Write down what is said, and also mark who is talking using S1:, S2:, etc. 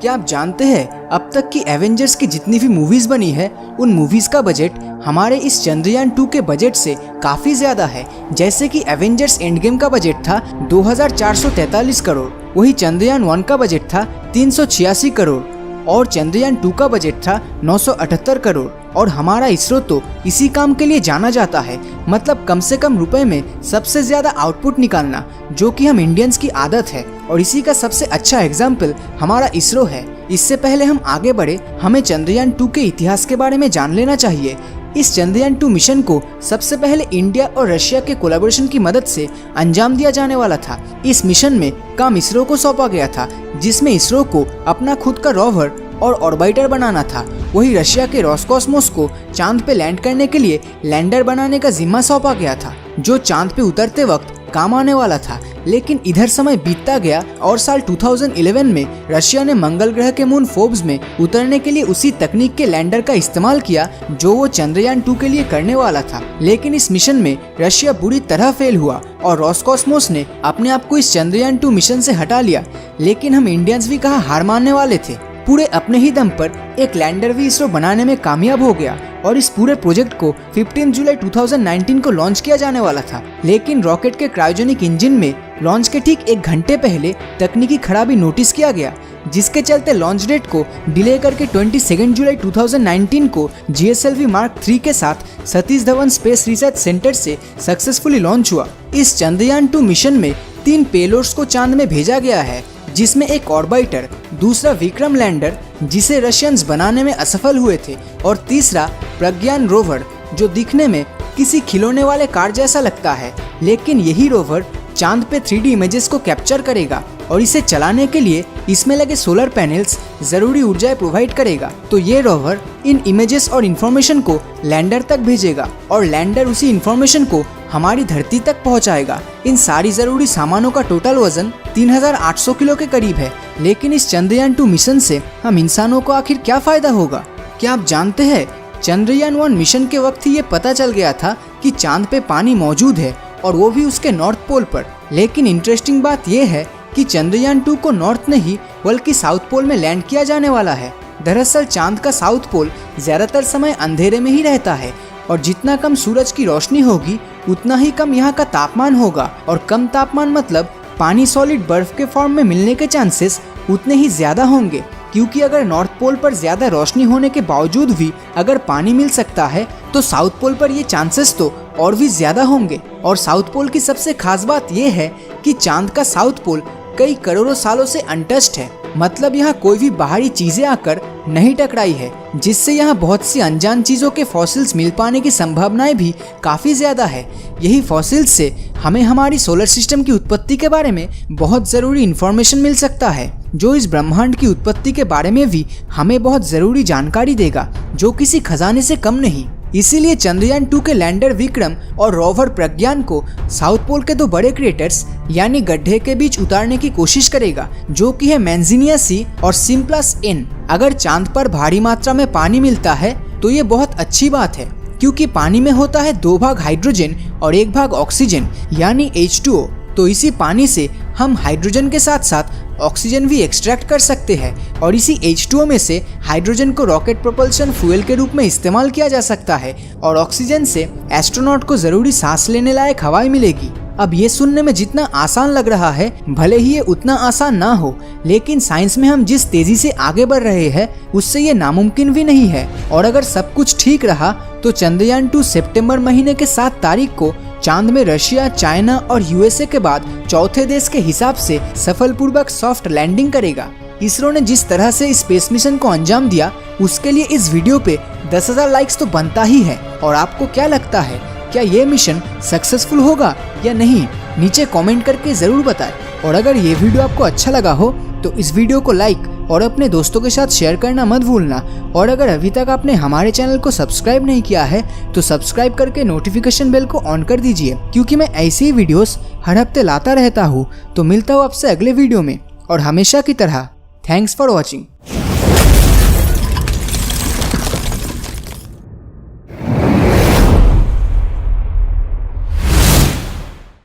S1: क्या आप जानते हैं अब तक की एवेंजर्स की जितनी भी मूवीज बनी है उन मूवीज का बजट हमारे इस चंद्रयान 2 के बजट से काफी ज्यादा है। जैसे कि एवेंजर्स एंड गेम का बजट था 2443 करोड़, वही चंद्रयान 1 का बजट था 386 करोड़ और चंद्रयान 2 का बजट था 978 करोड़। और हमारा इसरो तो इसी काम के लिए जाना जाता है, मतलब कम से कम रुपए में सबसे ज्यादा आउटपुट निकालना, जो कि हम इंडियंस की आदत है। और इसी का सबसे अच्छा एग्जाम्पल हमारा इसरो है। इससे पहले हम आगे बढ़े, हमें चंद्रयान 2 के इतिहास के बारे में जान लेना चाहिए। इस चंद्रयान 2 मिशन को सबसे पहले इंडिया और रशिया के कोलैबोरेशन की मदद से अंजाम दिया जाने वाला था। इस मिशन में काम इसरो को सौंपा गया था, जिसमें इसरो को अपना खुद का रोवर और ऑर्बिटर बनाना था। वही रशिया के रोसकॉस्मोस को चांद पे लैंड करने के लिए लैंडर बनाने का जिम्मा सौंपा गया था, जो चांद पे उतरते वक्त काम आने वाला था। लेकिन इधर समय बीतता गया और साल 2011 में रशिया ने मंगल ग्रह के मून फोर्ब्स में उतरने के लिए उसी तकनीक के लैंडर का इस्तेमाल किया जो वो चंद्रयान 2 के लिए करने वाला था। लेकिन इस मिशन में रशिया बुरी तरह फेल हुआ और रोसकॉस्मोस ने अपने आप को इस चंद्रयान 2 मिशन से हटा लिया। लेकिन हम इंडियंस भी कहाँ हार मानने वाले थे। पूरे अपने ही दम पर एक लैंडर भी इसरो बनाने में कामयाब हो गया और इस पूरे प्रोजेक्ट को 15 जुलाई 2019 को लॉन्च किया जाने वाला था। लेकिन रॉकेट के क्रायोजेनिक इंजन में लॉन्च के ठीक 1 घंटे पहले तकनीकी खराबी नोटिस किया गया, जिसके चलते लॉन्च डेट को डिले करके 22 जुलाई 2019 को GSLV Mark 3 के साथ Satish Dhawan space research centre से सक्सेसफुली लॉन्च हुआ। इस चंद्रयान 2 मिशन में 3 पेलोड्स को चांद में भेजा गया है, जिसमें एक ऑर्बिटर, दूसरा विक्रम लैंडर जिसे रशियंस बनाने में असफल हुए थे, और तीसरा प्रज्ञान रोवर जो दिखने में किसी खिलौने वाले कार जैसा लगता है। लेकिन यही रोवर चांद पे 3D इमेजेस को कैप्चर करेगा और इसे चलाने के लिए इसमें लगे सोलर पैनल्स जरूरी ऊर्जा प्रोवाइड करेगा। तो ये रोवर इन इमेजेस और इन्फॉर्मेशन को लैंडर तक भेजेगा और लैंडर उसी इन्फॉर्मेशन को हमारी धरती तक पहुंचाएगा। इन सारी जरूरी सामानों का टोटल वजन 3800 किलो के करीब है। लेकिन इस चंद्रयान 2 मिशन से हम इंसानों को आखिर क्या फायदा होगा? क्या आप जानते हैं चंद्रयान 1 मिशन के वक्त ही ये पता चल गया था कि चांद पे पानी मौजूद है, और वो भी उसके नॉर्थ पोल पर। लेकिन इंटरेस्टिंग बात यह है कि चंद्रयान 2 को नॉर्थ नहीं बल्कि साउथ पोल में लैंड किया जाने वाला है। दरअसल चांद का साउथ पोल ज्यादातर समय अंधेरे में ही रहता है और जितना कम सूरज की रोशनी होगी उतना ही कम यहाँ का तापमान होगा, और कम तापमान मतलब पानी सॉलिड बर्फ के फॉर्म में मिलने के चांसेस उतने ही ज्यादा होंगे। क्योंकि अगर नॉर्थ पोल पर ज्यादा रोशनी होने के बावजूद भी अगर पानी मिल सकता है तो साउथ पोल पर ये चांसेस तो और भी ज्यादा होंगे। और साउथ पोल की सबसे खास बात यह है कि चांद का साउथ पोल कई करोड़ों सालों से अनटच्ड है, मतलब यहाँ कोई भी बाहरी चीजें आकर नहीं टकराई है, जिससे यहाँ बहुत सी अनजान चीजों के फॉसिल्स मिल पाने की संभावनाएं भी काफी ज्यादा है। यही फॉसिल्स से हमें हमारी सोलर सिस्टम की उत्पत्ति के बारे में बहुत जरूरी इंफॉर्मेशन मिल सकता है, जो इस ब्रह्मांड की उत्पत्ति के बारे में भी हमें बहुत जरूरी जानकारी देगा, जो किसी खजाने से कम नहीं। इसीलिए चंद्रयान 2 के लैंडर विक्रम और रोवर प्रज्ञान को साउथ पोल के 2 बड़े क्रेटर्स यानी गड्ढे के बीच उतारने की कोशिश करेगा, जो कि है मैंजिनिया सी और सिम्प्लस N। अगर चांद पर भारी मात्रा में पानी मिलता है तो ये बहुत अच्छी बात है, क्योंकि पानी में होता है 2 भाग हाइड्रोजन और 1 भाग ऑक्सीजन यानी H2O। तो इसी पानी से हम हाइड्रोजन के साथ साथ ऑक्सीजन भी एक्सट्रैक्ट कर सकते हैं, और इसी H2O में से हाइड्रोजन को रॉकेट प्रोपल्शन फ्यूल के रूप में इस्तेमाल किया जा सकता है, और ऑक्सीजन से एस्ट्रोनॉट को जरूरी सांस लेने लायक हवाएं मिलेगी। अब ये सुनने में जितना आसान लग रहा है, भले ही ये उतना आसान ना हो, लेकिन साइंस में हम जिस तेजी से आगे बढ़ रहे हैं उससे ये नामुमकिन भी नहीं है। और अगर सब कुछ ठीक रहा तो चंद्रयान 2 सितंबर महीने के 7 तारीख को चांद में रशिया, चाइना और USA के बाद चौथे देश के हिसाब से सफलपूर्वक सॉफ्ट लैंडिंग करेगा। इसरो ने जिस तरह से स्पेस मिशन को अंजाम दिया उसके लिए इस वीडियो पे 10,000 लाइक्स तो बनता ही है। और आपको क्या लगता है, क्या ये मिशन सक्सेसफुल होगा या नहीं? नीचे कमेंट करके जरूर बताएं। और अगर ये वीडियो आपको अच्छा लगा हो तो इस वीडियो को लाइक और अपने दोस्तों के साथ शेयर करना मत भूलना। और अगर अभी तक आपने हमारे चैनल को सब्सक्राइब नहीं किया है तो सब्सक्राइब करके नोटिफिकेशन बेल को ऑन कर दीजिए, क्योंकि मैं ऐसे ही वीडियोस हर हफ्ते लाता रहता हूँ। तो मिलता हूँ आपसे अगले वीडियो में, और हमेशा की तरह थैंक्स फॉर वॉचिंग।